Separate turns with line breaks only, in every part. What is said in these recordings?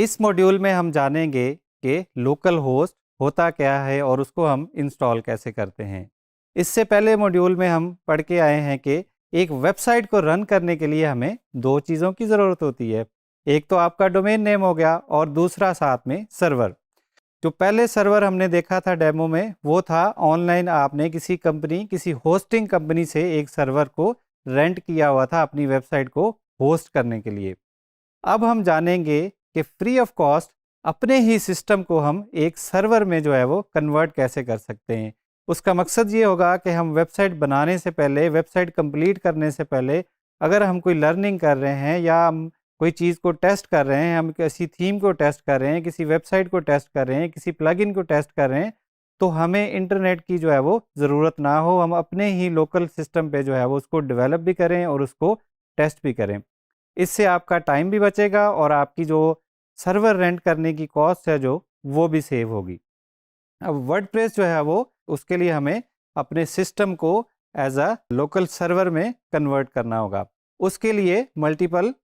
इस मॉड्यूल में हम जानेंगे कि लोकल होस्ट होता क्या है और उसको हम इंस्टॉल कैसे करते हैं। इससे पहले मॉड्यूल में हम पढ़ के आए हैं कि एक वेबसाइट को रन करने के लिए हमें दो चीज़ों की ज़रूरत होती है। एक तो आपका डोमेन नेम हो गया और दूसरा साथ में सर्वर। जो पहले सर्वर हमने देखा था डेमो में वो था ऑनलाइन, आपने किसी होस्टिंग कंपनी से एक सर्वर को रेंट किया हुआ था अपनी वेबसाइट को होस्ट करने के लिए। अब हम जानेंगे कि फ्री ऑफ कॉस्ट अपने ही सिस्टम को हम एक सर्वर में जो है वो कन्वर्ट कैसे कर सकते हैं। उसका मकसद ये होगा कि हम वेबसाइट बनाने से पहले, वेबसाइट कंप्लीट करने से पहले, अगर हम कोई लर्निंग कर रहे हैं या हम कोई चीज़ को टेस्ट कर रहे हैं, हम किसी थीम को टेस्ट कर रहे हैं, किसी वेबसाइट को टेस्ट कर रहे हैं, किसी प्लगइन को टेस्ट कर रहे हैं, तो हमें इंटरनेट की जो है वो ज़रूरत ना हो। हम अपने ही लोकल सिस्टम पे जो है वो उसको डेवलप भी करें और उसको टेस्ट भी करें। इससे आपका टाइम भी बचेगा और आपकी जो सर्वर रेंट करने की कॉस्ट है जो वो भी सेव होगी। अब वर्डप्रेस जो है वो उसके लिए हमें अपने सिस्टम को एज अ लोकल सर्वर में कन्वर्ट करना होगा। उसके लिए मल्टीपल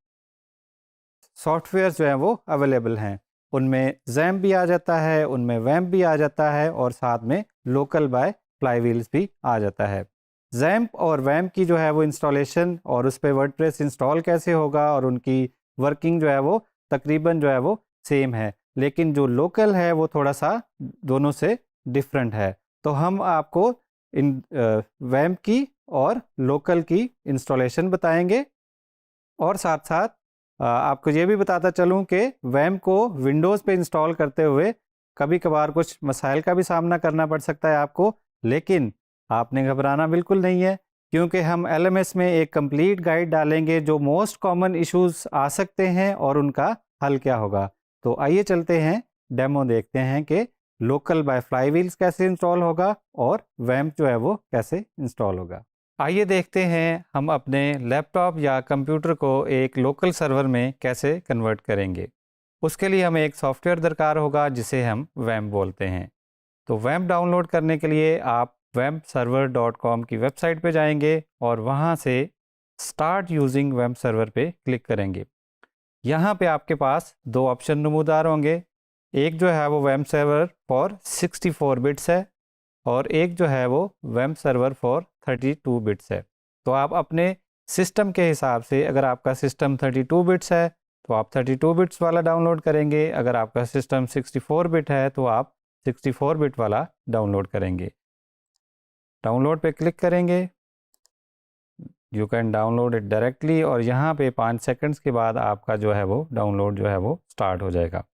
सॉफ्टवेयर जो हैं वो अवेलेबल हैं। उनमें जैम्प भी आ जाता है, उनमें वैम्प भी आ जाता है और साथ में लोकल बाय फ्लाईव्हील्स भी आ जाता है। जैम्प और वैम्प की जो है वो इंस्टॉलेशन और उस पर वर्डप्रेस इंस्टॉल कैसे होगा और उनकी वर्किंग जो है वो तकरीबन जो है वो सेम है, लेकिन जो लोकल है वो थोड़ा सा दोनों से डिफरेंट है। तो हम आपको इन वैम्प की और लोकल की इंस्टॉलेशन बताएंगे और साथ साथ आपको ये भी बताता चलूं कि वैम को विंडोज़ पे इंस्टॉल करते हुए कभी कभार कुछ मसाइल का भी सामना करना पड़ सकता है आपको, लेकिन आपने घबराना बिल्कुल नहीं है, क्योंकि हम एलएमएस में एक कंप्लीट गाइड डालेंगे जो मोस्ट कॉमन इश्यूज आ सकते हैं और उनका हल क्या होगा। तो आइए चलते हैं, डेमो देखते हैं कि लोकल बाय फ्लाईव्हील्स कैसे इंस्टॉल होगा और वैम्प जो है वो कैसे इंस्टॉल होगा। आइए देखते हैं हम अपने लैपटॉप या कंप्यूटर को एक लोकल सर्वर में कैसे कन्वर्ट करेंगे। उसके लिए हमें एक सॉफ्टवेयर दरकार होगा जिसे हम वैम्प बोलते हैं। तो वैम्प डाउनलोड करने के लिए आप wampserver.com की वेबसाइट पे जाएंगे और वहाँ से स्टार्ट यूजिंग वैम्प सर्वर पे क्लिक करेंगे। यहाँ पे आपके पास दो ऑप्शन नमूदार होंगे। एक जो है वो वैम्प सर्वर फॉर 64 बिट्स है और एक जो है वो वैम्प सर्वर फॉर 32 बिट्स है। तो आप अपने सिस्टम के हिसाब से, अगर आपका सिस्टम 32 बिट्स है तो आप 32 बिट्स वाला डाउनलोड करेंगे, अगर आपका सिस्टम 64 बिट है तो आप 64 बिट वाला डाउनलोड करेंगे। डाउनलोड पे क्लिक करेंगे, you can download it directly और यहाँ पे 5 सेकंड्स के बाद आपका जो है वो डाउनलोड जो है वो स्टार्ट हो जाएगा।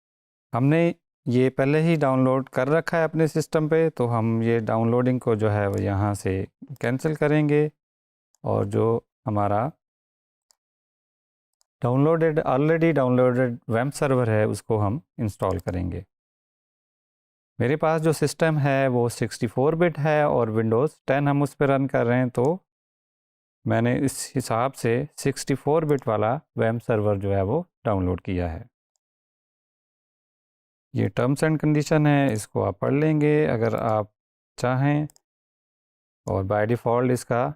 हमने ये पहले ही डाउनलोड कर रखा है अपने सिस्टम पे, तो हम ये डाउनलोडिंग को जो है वो यहाँ से कैंसिल करेंगे और जो हमारा ऑलरेडी डाउनलोडेड वैम्प सर्वर है उसको हम इंस्टॉल करेंगे। मेरे पास जो सिस्टम है वो 64 बिट है और विंडोज़ 10 हम उस पर रन कर रहे हैं, तो मैंने इस हिसाब से 64 बिट वाला वैम्प सर्वर जो है वो डाउनलोड किया है। ये टर्म्स एंड कंडीशन है, इसको आप पढ़ लेंगे अगर आप चाहें। और बाय डिफ़ॉल्ट इसका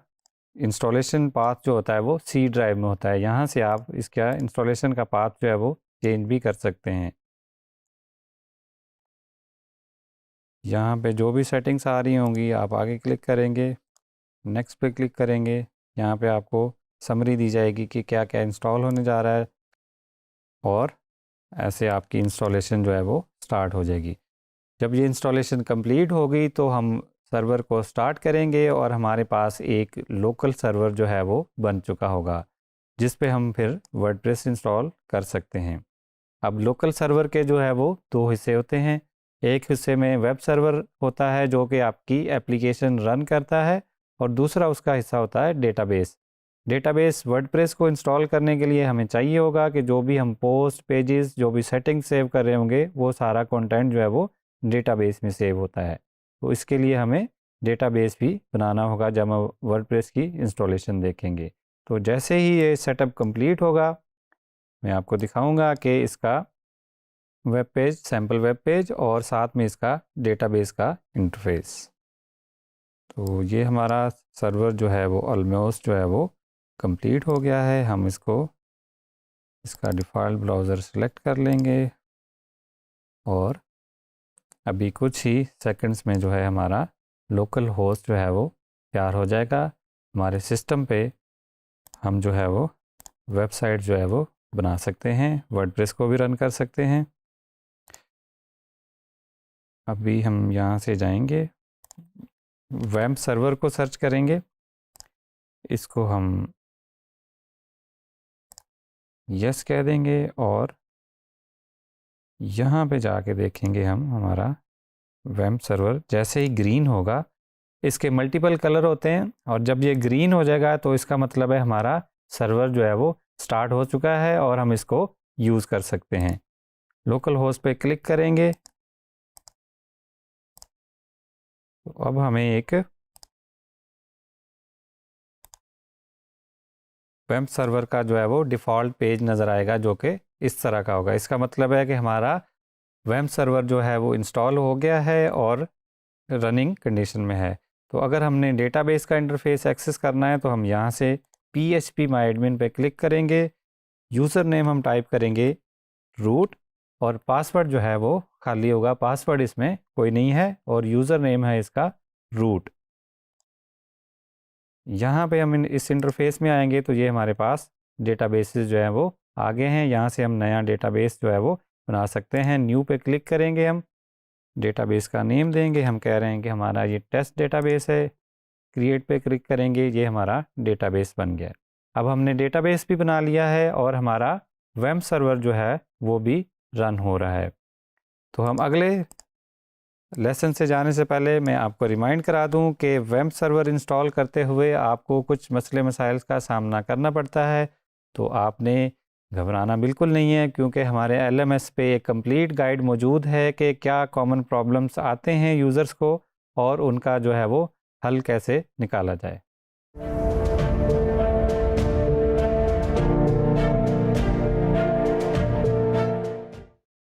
इंस्टॉलेशन पाथ जो होता है वो सी ड्राइव में होता है। यहाँ से आप इसका इंस्टॉलेशन का पाथ जो है वो चेंज भी कर सकते हैं। यहाँ पे जो भी सेटिंग्स आ रही होंगी आप आगे क्लिक करेंगे, नेक्स्ट पे क्लिक करेंगे। यहाँ पे आपको समरी दी जाएगी कि क्या क्या इंस्टॉल होने जा रहा है और ऐसे आपकी इंस्टॉलेशन जो है वो स्टार्ट हो जाएगी। जब ये इंस्टॉलेशन कंप्लीट होगी तो हम सर्वर को स्टार्ट करेंगे और हमारे पास एक लोकल सर्वर जो है वो बन चुका होगा जिस पे हम फिर वर्डप्रेस इंस्टॉल कर सकते हैं। अब लोकल सर्वर के जो है वो दो हिस्से होते हैं। एक हिस्से में वेब सर्वर होता है जो कि आपकी एप्लीकेशन रन करता है और दूसरा उसका हिस्सा होता है डेटाबेस। डेटाबेस वर्डप्रेस को इंस्टॉल करने के लिए हमें चाहिए होगा कि जो भी हम पोस्ट पेजेस, जो भी सेटिंग सेव कर रहे होंगे वो सारा कंटेंट जो है वो डेटाबेस में सेव होता है। तो इसके लिए हमें डेटाबेस भी बनाना होगा जब हम वर्डप्रेस की इंस्टॉलेशन देखेंगे। तो जैसे ही ये सेटअप कंप्लीट होगा मैं आपको दिखाऊंगा कि इसका web page, sample web page और साथ में इसका डेटाबेस का इंटरफेस। तो ये हमारा सर्वर जो है वो ऑलमोस्ट जो है वो कंप्लीट हो गया है। हम इसका डिफ़ॉल्ट ब्राउज़र सेलेक्ट कर लेंगे और अभी कुछ ही सेकंड्स में जो है हमारा लोकल होस्ट जो है वो तैयार हो जाएगा। हमारे सिस्टम पे हम जो है वो वेबसाइट जो है वो बना सकते हैं, वर्डप्रेस को भी रन कर सकते हैं। अभी हम यहाँ से जाएंगे, वेब सर्वर को सर्च करेंगे, इसको हम यस कह देंगे और यहाँ पे जाके देखेंगे हम हमारा वेब सर्वर जैसे ही ग्रीन होगा, इसके मल्टीपल कलर होते हैं और जब ये ग्रीन हो जाएगा तो इसका मतलब है हमारा सर्वर जो है वो स्टार्ट हो चुका है और हम इसको यूज़ कर सकते हैं। लोकल होस्ट पे क्लिक करेंगे तो अब हमें एक वेब सर्वर का जो है वो डिफ़ॉल्ट पेज नज़र आएगा जो कि इस तरह का होगा। इसका मतलब है कि हमारा वेब सर्वर जो है वो इंस्टॉल हो गया है और रनिंग कंडीशन में है। तो अगर हमने डेटाबेस का इंटरफेस एक्सेस करना है तो हम यहाँ से phpMyAdmin पे क्लिक करेंगे, यूज़र नेम हम टाइप करेंगे रूट और पासवर्ड जो है वो खाली होगा, पासवर्ड इसमें कोई नहीं है और यूज़र नेम है इसका रूट। यहाँ पे हम इस इंटरफेस में आएंगे तो ये हमारे पास डेटाबेसेस जो है वो आगे हैं। यहाँ से हम नया डेटाबेस जो है वो बना सकते हैं। न्यू पे क्लिक करेंगे, हम डेटाबेस का नेम देंगे, हम कह रहे हैं कि हमारा ये टेस्ट डेटाबेस है। क्रिएट पे क्लिक करेंगे, ये हमारा डेटाबेस बन गया। अब हमने डेटाबेस भी बना लिया है और हमारा वेब सर्वर जो है वो भी रन हो रहा है। तो हम अगले लेसन से जाने से पहले मैं आपको रिमाइंड करा दूं कि वेब सर्वर इंस्टॉल करते हुए आपको कुछ मसले मसाइल का सामना करना पड़ता है। तो आपने घबराना बिल्कुल नहीं है क्योंकि हमारे LMS पे एक कंप्लीट गाइड मौजूद है कि क्या कॉमन प्रॉब्लम्स आते हैं यूज़र्स को और उनका जो है वो हल कैसे निकाला जाए।